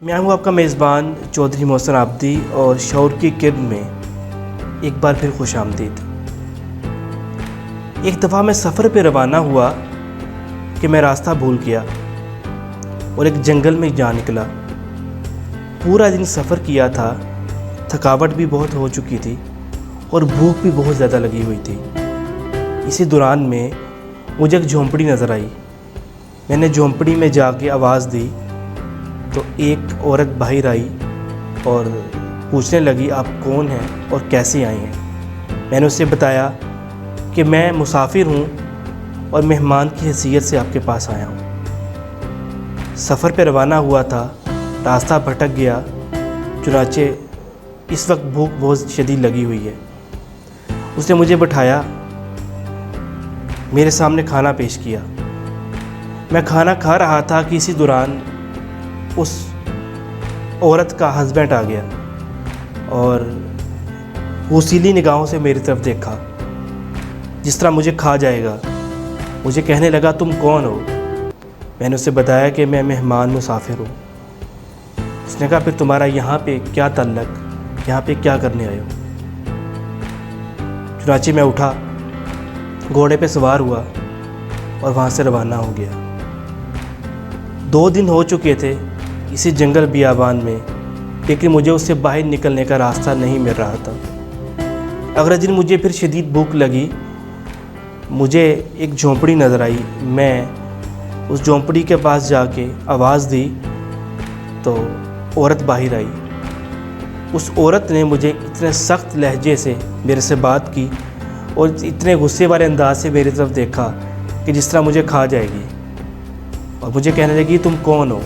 میں ہوں آپ کا میزبان چودھری محسن عابدی اور شعور کی کرن میں ایک بار پھر خوش آمدید۔ ایک دفعہ میں سفر پہ روانہ ہوا کہ میں راستہ بھول گیا اور ایک جنگل میں جا نکلا۔ پورا دن سفر کیا تھا، تھکاوٹ بھی بہت ہو چکی تھی اور بھوک بھی بہت زیادہ لگی ہوئی تھی۔ اسی دوران میں مجھے ایک جھونپڑی نظر آئی۔ میں نے جھونپڑی میں جا کے آواز دی تو ایک عورت باہر آئی اور پوچھنے لگی آپ کون ہیں اور کیسے آئے ہیں۔ میں نے اسے بتایا کہ میں مسافر ہوں اور مہمان کی حیثیت سے آپ کے پاس آیا ہوں۔ سفر پہ روانہ ہوا تھا، راستہ بھٹک گیا، چنانچہ اس وقت بھوک بہت شدید لگی ہوئی ہے۔ اس نے مجھے بٹھایا، میرے سامنے کھانا پیش کیا۔ میں کھانا کھا رہا تھا کہ اسی دوران اس عورت کا ہسبینڈ آ گیا اور غصیلی نگاہوں سے میری طرف دیکھا، جس طرح مجھے کھا جائے گا۔ مجھے کہنے لگا تم کون ہو؟ میں نے اسے بتایا کہ میں مہمان مسافر ہوں۔ اس نے کہا پھر تمہارا یہاں پہ کیا تعلق، یہاں پہ کیا کرنے آئے ہو؟ چنانچہ میں اٹھا، گھوڑے پہ سوار ہوا اور وہاں سے روانہ ہو گیا۔ 2 دن ہو چکے تھے اسی جنگل بیابان میں، لیکن مجھے اس سے باہر نکلنے کا راستہ نہیں مل رہا تھا۔ اگلے دن مجھے پھر شدید بھوک لگی، مجھے ایک جھونپڑی نظر آئی۔ میں اس جھونپڑی کے پاس جا کے آواز دی تو عورت باہر آئی۔ اس عورت نے مجھے اتنے سخت لہجے سے میرے سے بات کی اور اتنے غصے والے انداز سے میری طرف دیکھا کہ جس طرح مجھے کھا جائے گی، اور مجھے کہنے لگی تم کون ہو؟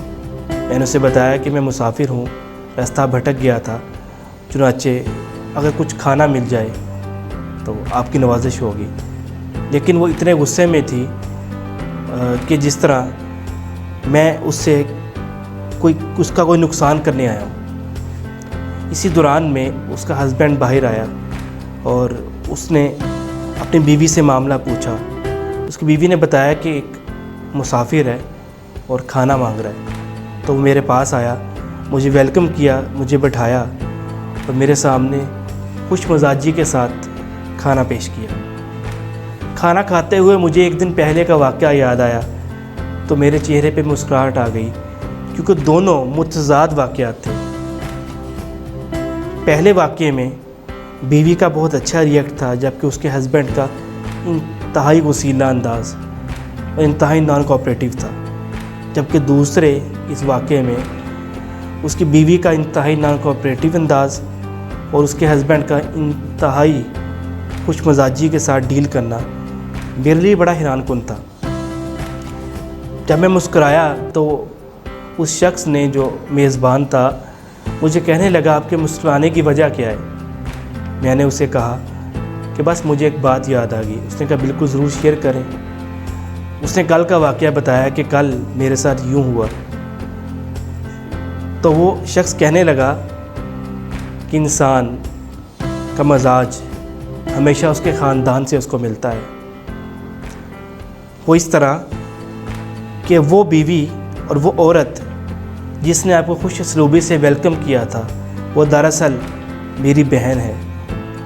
میں نے اسے بتایا کہ میں مسافر ہوں، راستہ بھٹک گیا تھا، چنانچہ اگر کچھ کھانا مل جائے تو آپ کی نوازش ہوگی۔ لیکن وہ اتنے غصے میں تھی کہ جس طرح میں اس کا کوئی نقصان کرنے آیا ہوں۔ اسی دوران میں اس کا ہسبینڈ باہر آیا اور اس نے اپنی بیوی سے معاملہ پوچھا۔ اس کی بیوی نے بتایا کہ ایک مسافر ہے اور کھانا مانگ رہا ہے۔ تو وہ میرے پاس آیا، مجھے ویلکم کیا، مجھے بٹھایا اور میرے سامنے خوش مزاجی کے ساتھ کھانا پیش کیا۔ کھانا کھاتے ہوئے مجھے ایک دن پہلے کا واقعہ یاد آیا تو میرے چہرے پہ مسکراہٹ آ گئی، کیونکہ دونوں متضاد واقعات تھے۔ پہلے واقعے میں بیوی کا بہت اچھا ریئیکٹ تھا، جبکہ اس کے ہسبینڈ کا انتہائی غصیلا انداز اور انتہائی نان کوآپریٹیو تھا، جبکہ دوسرے اس واقعے میں اس کی بیوی کا انتہائی نان کوآپریٹیو انداز اور اس کے ہسبینڈ کا انتہائی خوش مزاجی کے ساتھ ڈیل کرنا میرے لیے بڑا حیران کن تھا۔ جب میں مسکرایا تو اس شخص نے جو میزبان تھا مجھے کہنے لگا آپ کے مسکرانے کی وجہ کیا ہے؟ میں نے اسے کہا کہ بس مجھے ایک بات یاد آ گئی۔ اس نے کہا بالکل ضرور شیئر کریں۔ اس نے کل کا واقعہ بتایا کہ کل میرے ساتھ یوں ہوا۔ تو وہ شخص کہنے لگا کہ انسان کا مزاج ہمیشہ اس کے خاندان سے اس کو ملتا ہے۔ وہ اس طرح کہ وہ بیوی اور وہ عورت جس نے آپ کو خوش اسلوبی سے ویلکم کیا تھا، وہ دراصل میری بہن ہے،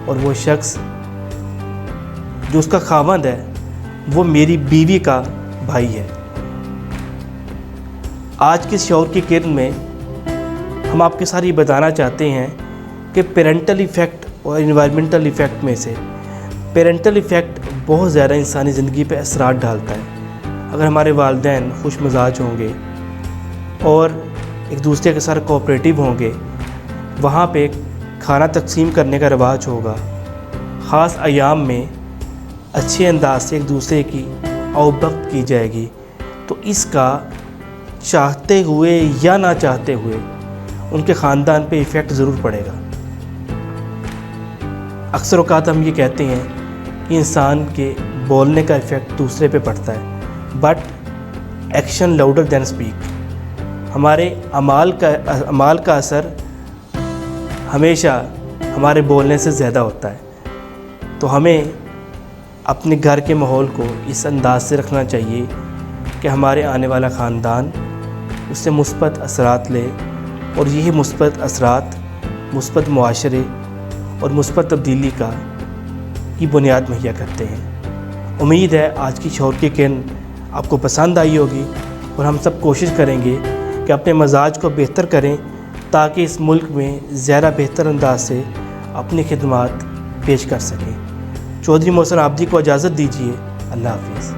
اور وہ شخص جو اس کا خاوند ہے وہ میری بیوی کا بھائی ہے۔ آج کی شعور کی کرن میں ہم آپ کے ساتھ یہ بتانا چاہتے ہیں کہ پیرنٹل ایفیکٹ اور انوائرمنٹل ایفیکٹ میں سے پیرنٹل ایفیکٹ بہت زیادہ انسانی زندگی پہ اثرات ڈالتا ہے۔ اگر ہمارے والدین خوش مزاج ہوں گے اور ایک دوسرے کے ساتھ کوآپریٹیو ہوں گے، وہاں پہ کھانا تقسیم کرنے کا رواج ہوگا، خاص ایام میں اچھے انداز سے ایک دوسرے کی اوبخت کی جائے گی، تو اس کا چاہتے ہوئے یا نہ چاہتے ہوئے ان کے خاندان پہ ایفیکٹ ضرور پڑے گا۔ اکثر اوقات ہم یہ کہتے ہیں کہ انسان کے بولنے کا ایفیکٹ دوسرے پہ پڑتا ہے، but action louder than speak. ہمارے اعمال کا اثر ہمیشہ ہمارے بولنے سے زیادہ ہوتا ہے۔ تو ہمیں اپنے گھر کے ماحول کو اس انداز سے رکھنا چاہیے کہ ہمارے آنے والا خاندان اس سے مثبت اثرات لے اور یہی مثبت اثرات مثبت معاشرے اور مثبت تبدیلی کی بنیاد مہیا کرتے ہیں۔ امید ہے آج کی شعور کی کرن آپ کو پسند آئی ہوگی، اور ہم سب کوشش کریں گے کہ اپنے مزاج کو بہتر کریں تاکہ اس ملک میں زیادہ بہتر انداز سے اپنی خدمات پیش کر سکیں۔ چودھری محسن عابدی کو اجازت دیجیے۔ اللہ حافظ۔